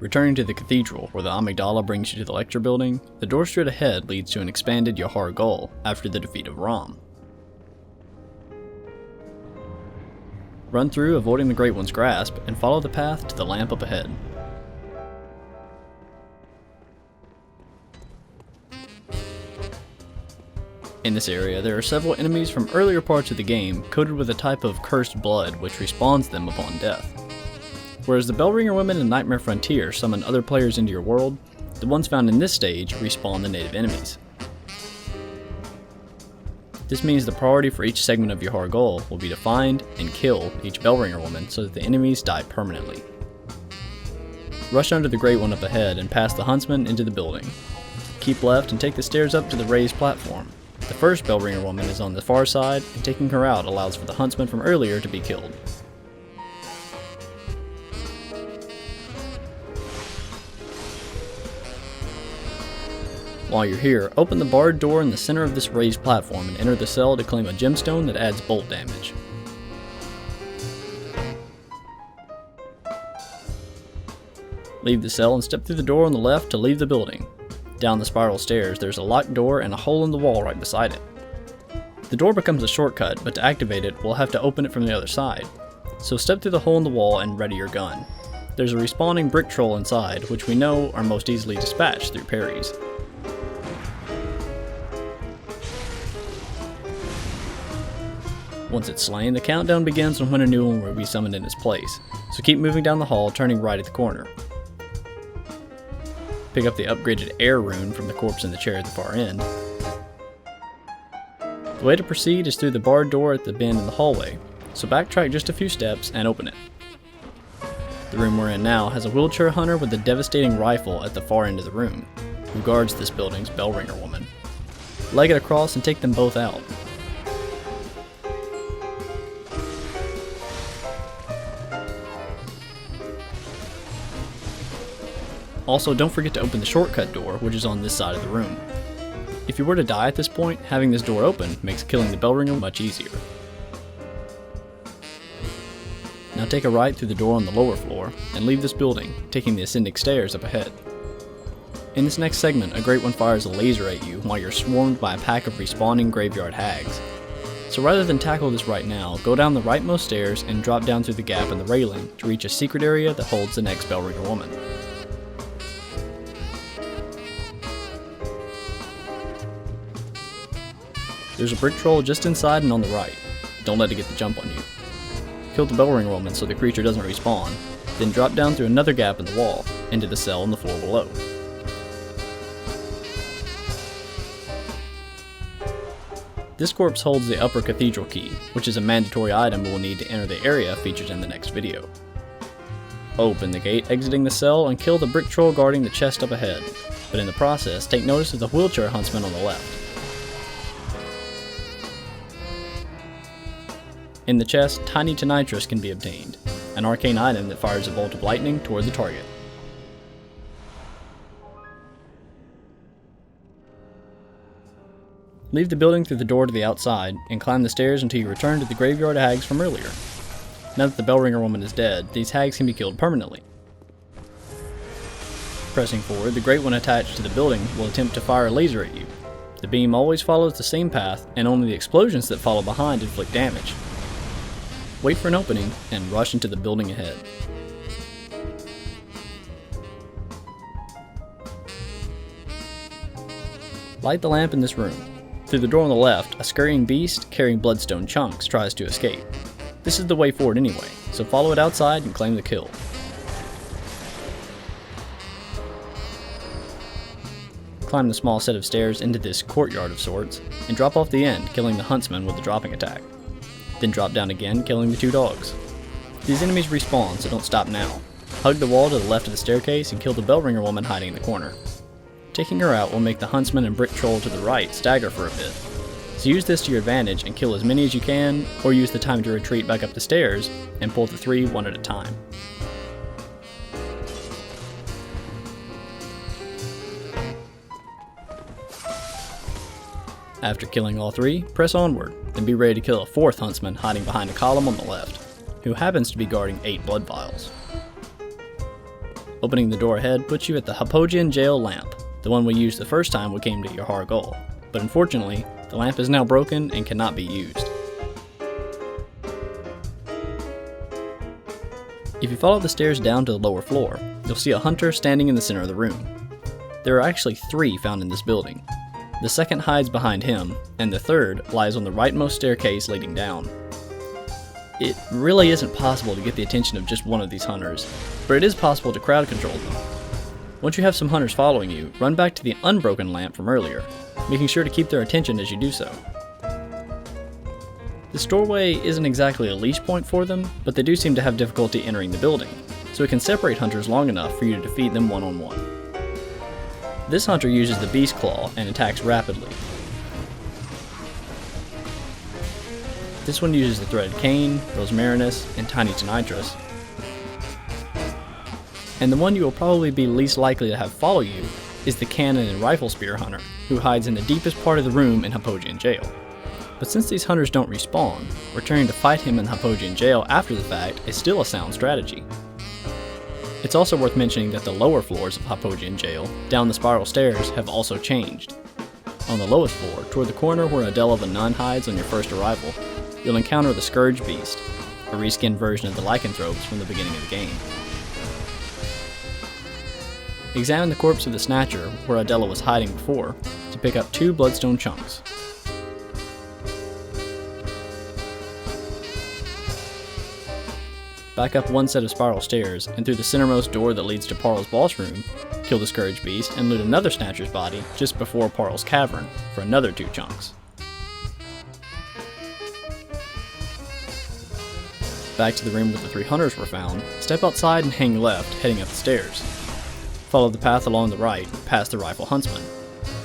Returning to the cathedral, where the amygdala brings you to the lecture building, the door straight ahead leads to an expanded Yahar'gul after the defeat of Rom. Run through, avoiding the Great One's grasp, and follow the path to the lamp up ahead. In this area, there are several enemies from earlier parts of the game coated with a type of cursed blood which respawns them upon death. Whereas the Bellringer women in Nightmare Frontier summon other players into your world, the ones found in this stage respawn the native enemies. This means the priority for each segment of Yahar'gul will be to find and kill each Bellringer woman so that the enemies die permanently. Rush under the Great One up ahead and pass the Huntsman into the building. Keep left and take the stairs up to the raised platform. The first Bellringer woman is on the far side, and taking her out allows for the Huntsman from earlier to be killed. While you're here, open the barred door in the center of this raised platform and enter the cell to claim a gemstone that adds bolt damage. Leave the cell and step through the door on the left to leave the building. Down the spiral stairs, there's a locked door and a hole in the wall right beside it. The door becomes a shortcut, but to activate it, we'll have to open it from the other side. So step through the hole in the wall and ready your gun. There's a respawning brick troll inside, which we know are most easily dispatched through parries. Once it's slain, the countdown begins on when a new one will be summoned in its place, so keep moving down the hall, turning right at the corner. Pick up the upgraded air rune from the corpse in the chair at the far end. The way to proceed is through the barred door at the bend in the hallway, so backtrack just a few steps and open it. The room we're in now has a wheelchair hunter with a devastating rifle at the far end of the room, who guards this building's Bellringer woman. Leg it across and take them both out. Also, don't forget to open the shortcut door, which is on this side of the room. If you were to die at this point, having this door open makes killing the Bellringer much easier. Now take a right through the door on the lower floor, and leave this building, taking the ascending stairs up ahead. In this next segment, a Great One fires a laser at you while you're swarmed by a pack of respawning graveyard hags. So rather than tackle this right now, go down the rightmost stairs and drop down through the gap in the railing to reach a secret area that holds the next Bellringer woman. There's a brick troll just inside and on the right. Don't let it get the jump on you. Kill the Bellringer woman so the creature doesn't respawn, then drop down through another gap in the wall, into the cell on the floor below. This corpse holds the upper cathedral key, which is a mandatory item we'll need to enter the area featured in the next video. Open the gate exiting the cell and kill the brick troll guarding the chest up ahead, but in the process take notice of the wheelchair huntsman on the left. In the chest, Tiny to Nitrous can be obtained, an arcane item that fires a bolt of lightning toward the target. Leave the building through the door to the outside, and climb the stairs until you return to the graveyard hags from earlier. Now that the Bellringer woman is dead, these hags can be killed permanently. Pressing forward, the Great One attached to the building will attempt to fire a laser at you. The beam always follows the same path, and only the explosions that follow behind inflict damage. Wait for an opening, and rush into the building ahead. Light the lamp in this room. Through the door on the left, a scurrying beast carrying bloodstone chunks tries to escape. This is the way forward anyway, so follow it outside and claim the kill. Climb the small set of stairs into this courtyard of sorts, and drop off the end, killing the huntsman with the dropping attack. Then drop down again, killing the two dogs. These enemies respawn, so don't stop now. Hug the wall to the left of the staircase and kill the Bellringer woman hiding in the corner. Taking her out will make the huntsman and brick troll to the right stagger for a bit. So use this to your advantage and kill as many as you can, or use the time to retreat back up the stairs and pull the three one at a time. After killing all three, press onward, then be ready to kill a fourth huntsman hiding behind a column on the left, who happens to be guarding 8 blood vials. Opening the door ahead puts you at the Phobia jail lamp, the one we used the first time we came to Yahar'gul, but unfortunately, the lamp is now broken and cannot be used. If you follow the stairs down to the lower floor, you'll see a hunter standing in the center of the room. There are actually 3 found in this building. The second hides behind him, and the third lies on the rightmost staircase leading down. It really isn't possible to get the attention of just one of these hunters, but it is possible to crowd control them. Once you have some hunters following you, run back to the unbroken lamp from earlier, making sure to keep their attention as you do so. This doorway isn't exactly a leash point for them, but they do seem to have difficulty entering the building, so it can separate hunters long enough for you to defeat them one-on-one. This hunter uses the Beast Claw and attacks rapidly. This one uses the Threaded Cane, Rosmarinus, and Tiny Tonitrus. And the one you will probably be least likely to have follow you is the Cannon and Rifle Spear hunter, who hides in the deepest part of the room in Phobia jail. But since these hunters don't respawn, returning to fight him in the Phobia jail after the fact is still a sound strategy. It's also worth mentioning that the lower floors of Phobia jail, down the spiral stairs, have also changed. On the lowest floor, toward the corner where Adela the Nun hides on your first arrival, you'll encounter the Scourge Beast, a reskinned version of the Lycanthropes from the beginning of the game. Examine the corpse of the Snatcher, where Adela was hiding before, to pick up 2 bloodstone chunks. Back up 1 set of spiral stairs, and through the centermost door that leads to Parl's boss room, kill the Scourge Beast and loot another Snatcher's body just before Parl's cavern for another 2 chunks. Back to the room where the 3 hunters were found, step outside and hang left, heading up the stairs. Follow the path along the right, past the Rifle Huntsman.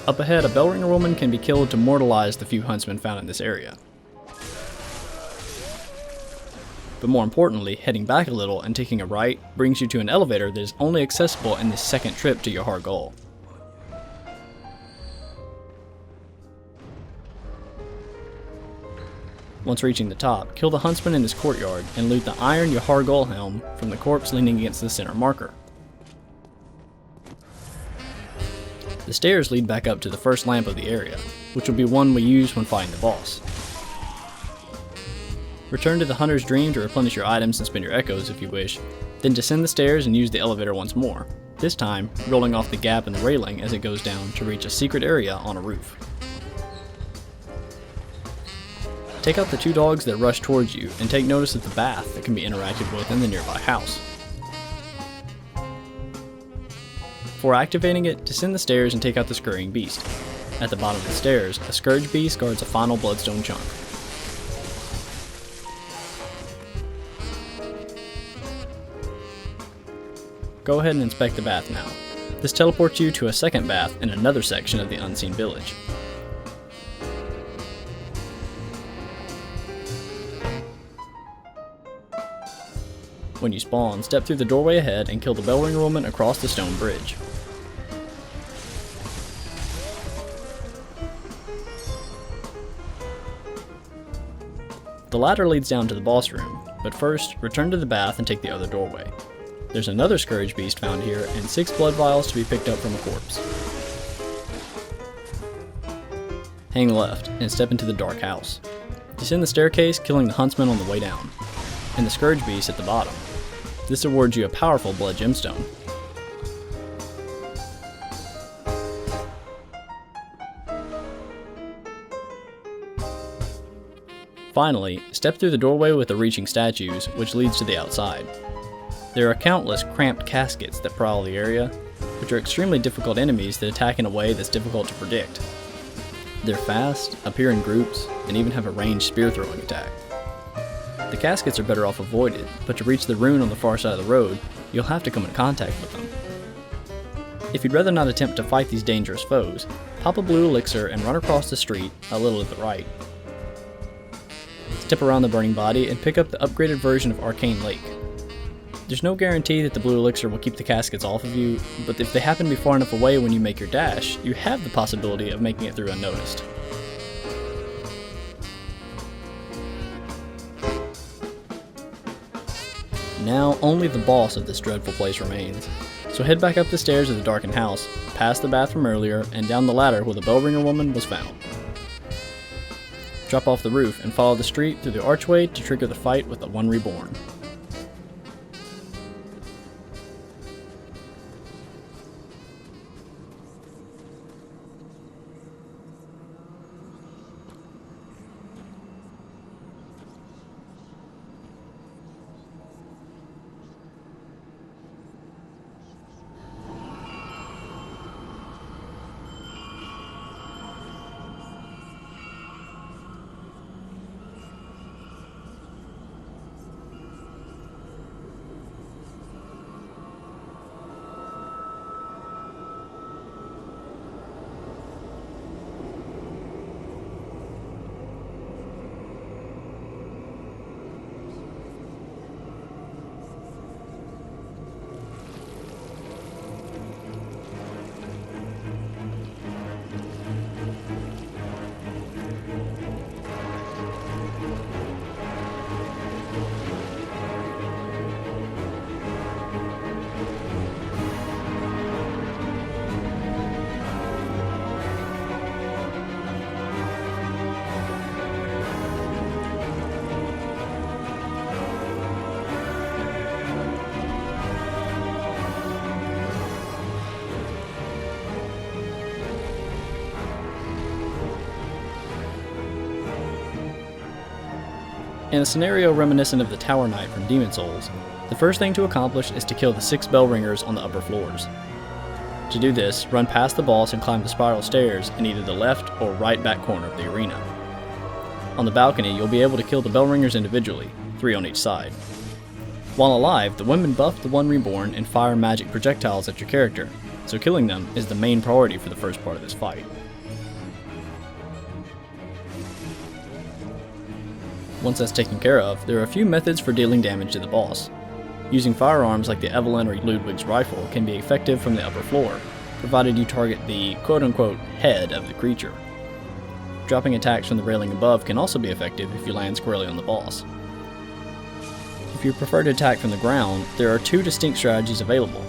Up ahead, a Bellringer woman can be killed to mortalize the few huntsmen found in this area. But more importantly, heading back a little and taking a right brings you to an elevator that is only accessible in this second trip to Yahar'gul. Once reaching the top, kill the huntsman in this courtyard and loot the iron Yahar'gul helm from the corpse leaning against the center marker. The stairs lead back up to the first lamp of the area, which will be one we use when fighting the boss. Return to the Hunter's Dream to replenish your items and spend your echoes if you wish, then descend the stairs and use the elevator once more, this time rolling off the gap in the railing as it goes down to reach a secret area on a roof. Take out the 2 dogs that rush towards you and take notice of the bath that can be interacted with in the nearby house. Before activating it, descend the stairs and take out the Scurrying Beast. At the bottom of the stairs, a Scourge Beast guards a final bloodstone chunk. Go ahead and inspect the bath now. This teleports you to a second bath in another section of the Unseen Village. When you spawn, step through the doorway ahead and kill the Bellringer woman across the stone bridge. The ladder leads down to the boss room, but first, return to the bath and take the other doorway. There's another Scourge Beast found here, and 6 blood vials to be picked up from a corpse. Hang left, and step into the dark house. Descend the staircase, killing the huntsman on the way down, and the Scourge Beast at the bottom. This awards you a powerful blood gemstone. Finally, step through the doorway with the reaching statues, which leads to the outside. There are countless cramped caskets that prowl the area, which are extremely difficult enemies that attack in a way that's difficult to predict. They're fast, appear in groups, and even have a ranged spear throwing attack. The caskets are better off avoided, but to reach the rune on the far side of the road, you'll have to come in contact with them. If you'd rather not attempt to fight these dangerous foes, pop a blue elixir and run across the street a little to the right. Step around the burning body and pick up the upgraded version of Arcane Lake. There's no guarantee that the blue elixir will keep the caskets off of you, but if they happen to be far enough away when you make your dash, you have the possibility of making it through unnoticed. Now only the boss of this dreadful place remains. So head back up the stairs of the darkened house, past the bathroom earlier, and down the ladder where the bellringer woman was found. Drop off the roof and follow the street through the archway to trigger the fight with the one Reborn. In a scenario reminiscent of the Tower Knight from Demon Souls, the first thing to accomplish is to kill the 6 bell ringers on the upper floors. To do this, run past the boss and climb the spiral stairs in either the left or right back corner of the arena. On the balcony, you'll be able to kill the bell ringers individually, 3 on each side. While alive, the women buff the one Reborn and fire magic projectiles at your character, so killing them is the main priority for the first part of this fight. Once that's taken care of, there are a few methods for dealing damage to the boss. Using firearms like the Evelyn or Ludwig's rifle can be effective from the upper floor, provided you target the quote-unquote head of the creature. Dropping attacks from the railing above can also be effective if you land squarely on the boss. If you prefer to attack from the ground, there are 2 distinct strategies available.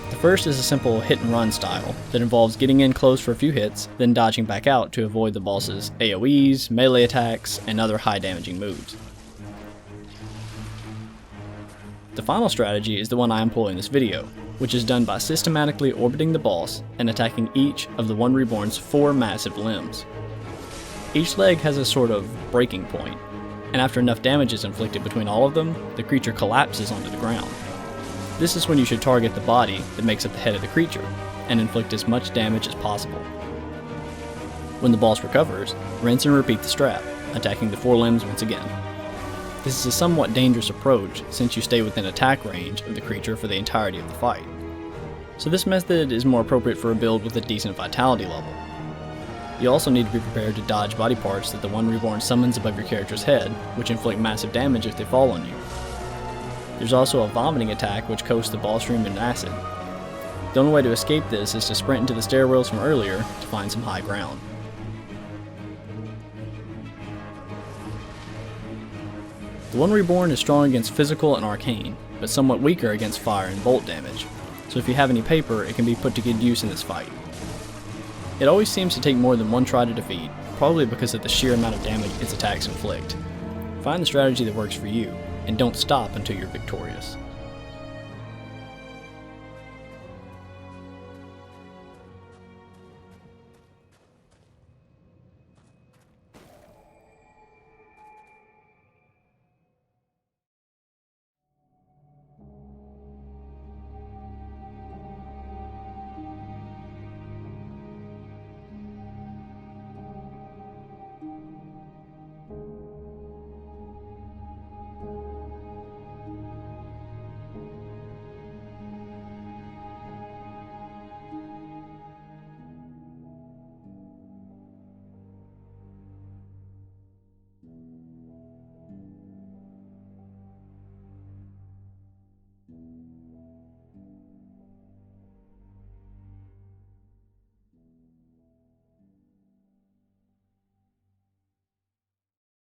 The first is a simple hit-and-run style that involves getting in close for a few hits, then dodging back out to avoid the boss's AoEs, melee attacks, and other high-damaging moves. The final strategy is the one I employ in this video, which is done by systematically orbiting the boss and attacking each of the one Reborn's 4 massive limbs. Each leg has a sort of breaking point, and after enough damage is inflicted between all of them, the creature collapses onto the ground. This is when you should target the body that makes up the head of the creature, and inflict as much damage as possible. When the boss recovers, rinse and repeat the strat, attacking the 4 limbs once again. This is a somewhat dangerous approach since you stay within attack range of the creature for the entirety of the fight. So this method is more appropriate for a build with a decent vitality level. You also need to be prepared to dodge body parts that the one Reborn summons above your character's head, which inflict massive damage if they fall on you. There's also a vomiting attack which coats the boss room in acid. The only way to escape this is to sprint into the stairwells from earlier to find some high ground. The one Reborn is strong against physical and arcane, but somewhat weaker against fire and bolt damage, so if you have any paper, it can be put to good use in this fight. It always seems to take more than one try to defeat, probably because of the sheer amount of damage its attacks inflict. Find the strategy that works for you, and don't stop until you're victorious.